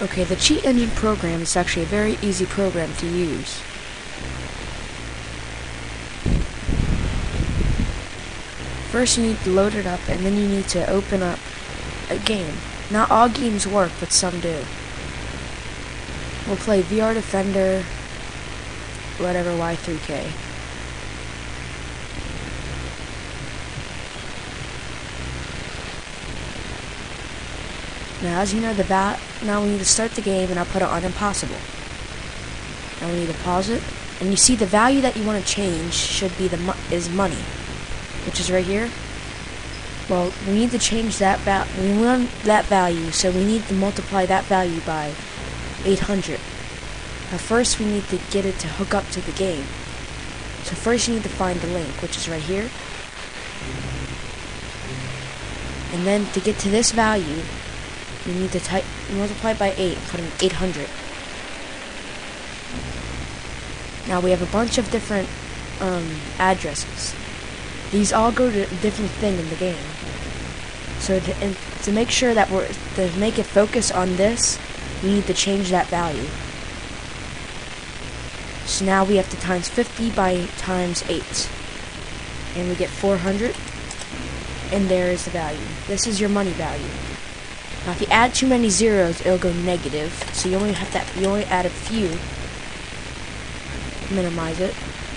Okay, the Cheat Engine program is actually a very easy program to use. First you need to load it up, and then you need to open up a game. Not all games work, but some do. We'll play VR Defender, whatever, Y3K. Now, as you know, now we need to start the game, and I'll put it on impossible. Now we need to pause it, and you see the value that you want to change should be is money, which is right here. Well, we need to change that we want that value, so we need to multiply that value by 800. Now first we need to get it to hook up to the game. So first you need to find the link, which is right here. And then to get to this value, you need to multiply by 8, put in 800. Now we have a bunch of different addresses. These all go to a different thing in the game. So to make sure that to make it focus on this, we need to change that value. So now we have to times 50 by times 8. And we get 400. And there is the value. This is your money value. Now if you add too many zeros, it'll go negative. So you only add a few. Minimize it.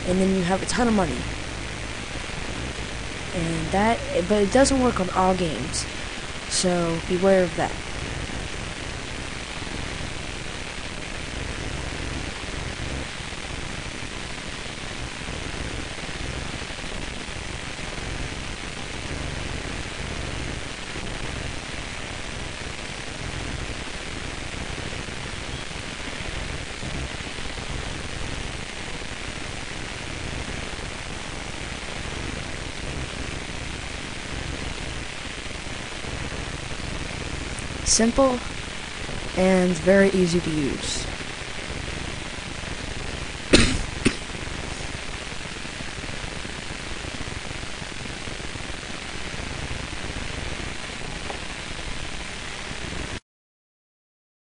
And then you have a ton of money. But it doesn't work on all games. So beware of that. Simple and very easy to use.